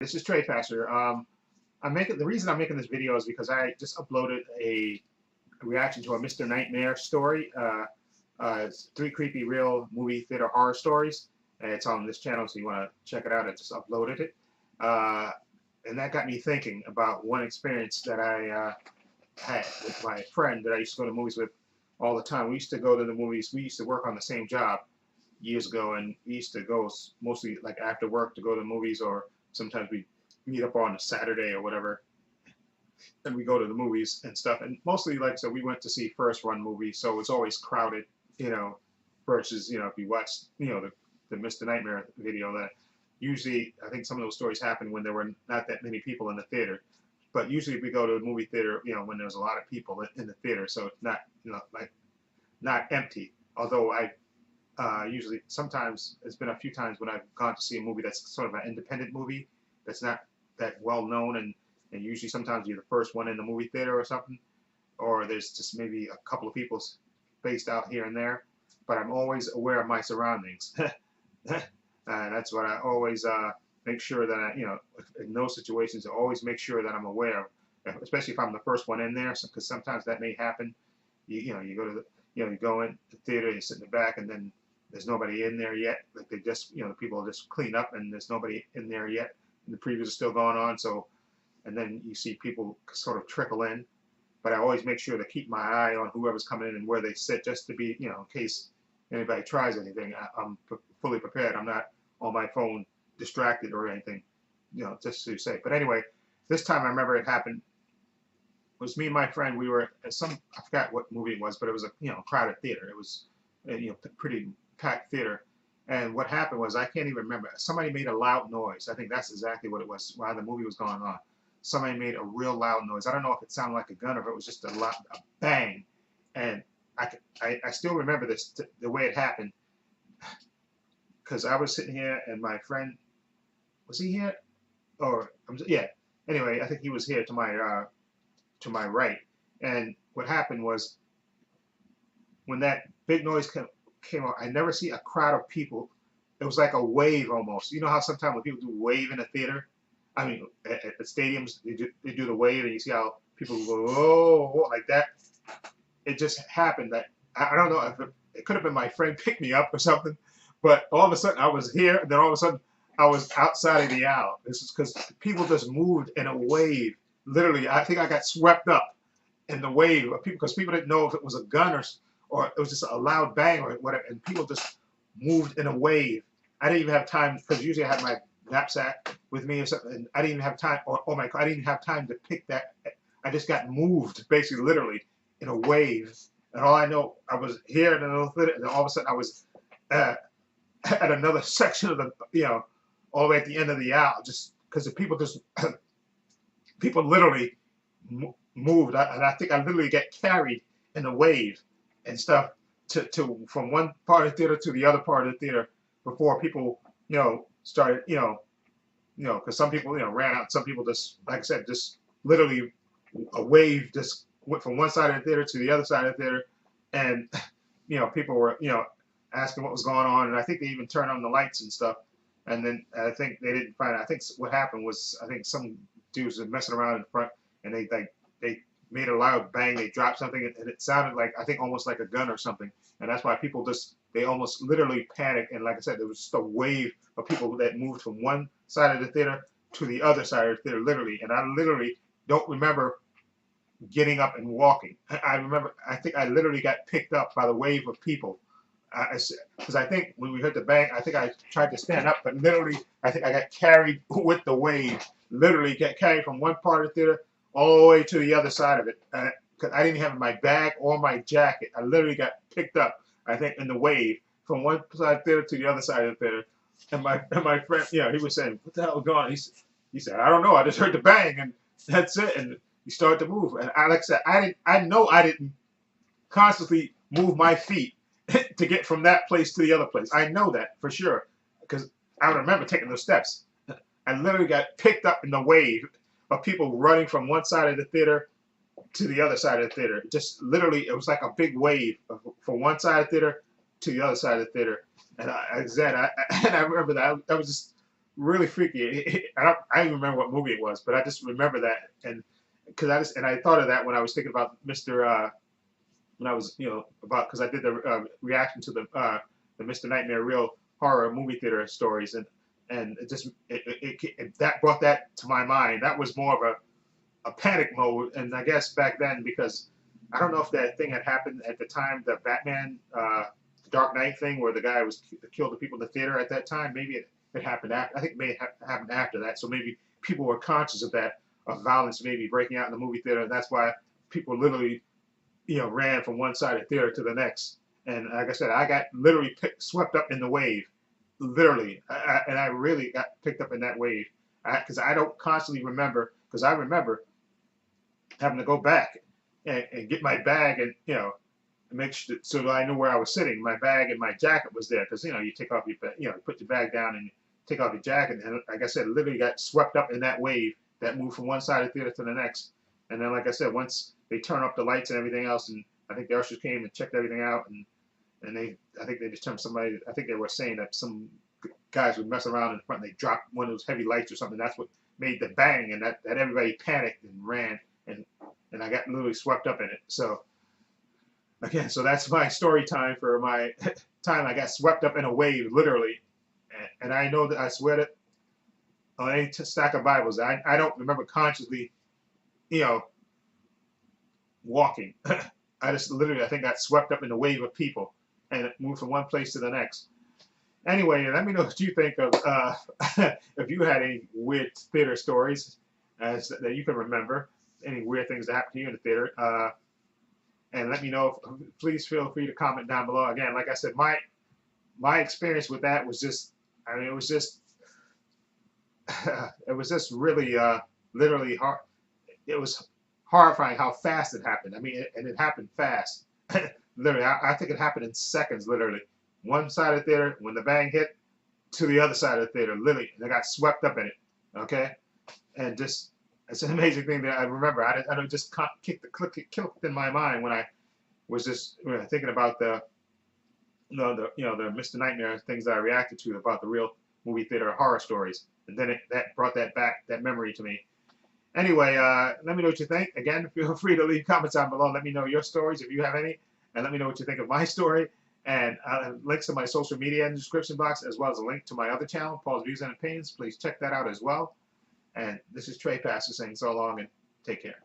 This is Trey Faster. The reason I'm making this video is because I just uploaded a reaction to a Mr. Nightmare story. It's three creepy real movie theater horror stories. And it's on this channel, so you want to check it out. I just uploaded it. Uh, and that got me thinking about one experience that I had with my friend that I used to go to movies with all the time. We used to go to the movies. We used to work on the same job years ago, and we used to go mostly like after work to go to the movies, or sometimes we meet up on a Saturday or whatever, and we go to the movies and stuff. And mostly, like, so we went to see first run movies, so it's always crowded, you know, versus, if you watch, the Mr. Nightmare video, that usually, I think some of those stories happen when there were not that many people in the theater. But usually we go to a movie theater, when there's a lot of people in the theater, so it's not, like, not empty. Although usually, sometimes, it's been a few times when I've gone to see a movie that's sort of an independent movie that's not that well known, and usually sometimes you're the first one in the movie theater or something, or there's just maybe a couple of people spaced out here and there. But I'm always aware of my surroundings. That's what I always make sure that in those situations, I always make sure that I'm aware of, especially if I'm the first one in there, because sometimes that may happen. You go to you go in the theater, you sit in the back, and then there's nobody in there yet. Like they just, the people just clean up, and there's nobody in there yet, and the previews are still going on. So, and then you see people sort of trickle in. But I always make sure to keep my eye on whoever's coming in and where they sit, just to be, in case anybody tries anything, I'm fully prepared. I'm not on my phone distracted or anything, just to say. But anyway, this time I remember it happened. It was me and my friend. We were at I forgot what movie it was, but it was a crowded theater. It was pretty packed theater. And what happened was, I can't even remember. Somebody made a loud noise. I think that's exactly what it was while the movie was going on. Somebody made a real loud noise. I don't know if it sounded like a gun or if it was just a bang. And I still remember this, the way it happened, because I was sitting here and my friend, was he here? Or yeah. Anyway, I think he was here to my right. And what happened was, when that big noise came out, I never see a crowd of people. It was like a wave almost. You know how sometimes when people do wave in a theater, I mean, at stadiums, they do the wave, and you see how people go, oh, like that. It just happened that, I don't know if it could have been my friend picked me up or something, but all of a sudden I was here, and then all of a sudden I was outside of the aisle. This is because people just moved in a wave. Literally, I think I got swept up in the wave of people, because people didn't know if it was a gun or it was just a loud bang or whatever, and people just moved in a wave. I didn't even have time, because usually I had my knapsack with me or something, and I didn't even have time, I didn't even have time to pick that. I just got moved, basically, literally, in a wave. And all I know, I was here in another theater, and then all of a sudden I was at another section of the, all the way at the end of the aisle, just because the people people literally moved. And I think I literally got carried in a wave and stuff from one part of the theater to the other part of the theater before people, started, because some people, ran out. Some people just, like I said, just literally a wave just went from one side of the theater to the other side of the theater, and people were, asking what was going on, and I think they even turned on the lights and stuff. And then I think they didn't find. I think what happened was, I think some dudes were messing around in front, and they made a loud bang. They dropped something, and it sounded like, I think, almost like a gun or something. And that's why people they almost literally panicked. And like I said, there was just a wave of people that moved from one side of the theater to the other side of the theater, literally. And I literally don't remember getting up and walking. I think I literally got picked up by the wave of people. Because I think when we heard the bang, I think I tried to stand up, but literally, I think I got carried with the wave. Literally got carried from one part of the theater all the way to the other side of it. Because I didn't have my bag or my jacket. I literally got picked up, I think, in the wave from one side of the theater to the other side of the theater. And my friend, he was saying, "What the hell is going on?" He said, "I don't know. I just heard the bang, and that's it." And he started to move. And like I said, I know I didn't constantly move my feet to get from that place to the other place. I know that for sure, because I remember taking those steps. I literally got picked up in the wave of people running from one side of the theater to the other side of the theater. Just literally, it was like a big wave from one side of the theater to the other side of the theater. And I said, and I remember that was just really freaky. I don't even remember what movie it was, but I just remember that, and because I thought of that when I was thinking about Mr. When I was about because I did the reaction to the Mr. Nightmare Real Horror movie theater stories, and that brought that to my mind. That was more of a panic mode, and I guess back then because I don't know if that thing had happened at the time, the Batman, Dark Knight thing, where the guy was killed the people in the theater at that time. Maybe it happened after. I think it may have happened after that. So maybe people were conscious of that, of violence maybe breaking out in the movie theater, and that's why people literally, ran from one side of the theater to the next. And like I said, I got literally swept up in the wave, literally, and I really got picked up in that wave because I don't constantly remember. Because I remember having to go back and get my bag and make sure so that I knew where I was sitting. My bag and my jacket was there because you take off your put your bag down and take off your jacket. And like I said, literally got swept up in that wave that moved from one side of the theater to the next. And then like I said, once they turned off the lights and everything else, and I think the ushers came and checked everything out, and I think they determined somebody. I think they were saying that some guys would mess around in front. And they dropped one of those heavy lights or something. That's what made the bang, and that everybody panicked and ran, and I got literally swept up in it. So again, so that's my story time for my time I got swept up in a wave, literally. And I know that I swear that on any stack of Bibles, I don't remember consciously, walking. I just literally, I think, got swept up in a wave of people and moved from one place to the next. Anyway, let me know what you think of, if you had any weird theater stories that you can remember, any weird things that happened to you in the theater. And let me know. Please feel free to comment down below. Again, like I said, my experience with that was just, I mean, it was just really, literally hard. It was horrifying how fast it happened. I mean, and it happened fast. Literally, I think it happened in seconds. Literally, one side of the theater when the bang hit to the other side of the theater. Literally, and I got swept up in it. Okay, and just it's an amazing thing that I remember. I don't just clicked in my mind when I was just thinking about the the Mr. Nightmare things that I reacted to about the real movie theater horror stories, and then that brought that memory to me. Anyway, let me know what you think. Again, feel free to leave comments down below. Let me know your stories if you have any, and let me know what you think of my story. And links to my social media in the description box, as well as a link to my other channel, Paul's Views and Opinions. Please check that out as well. And this is Trey Pastor saying so long and take care.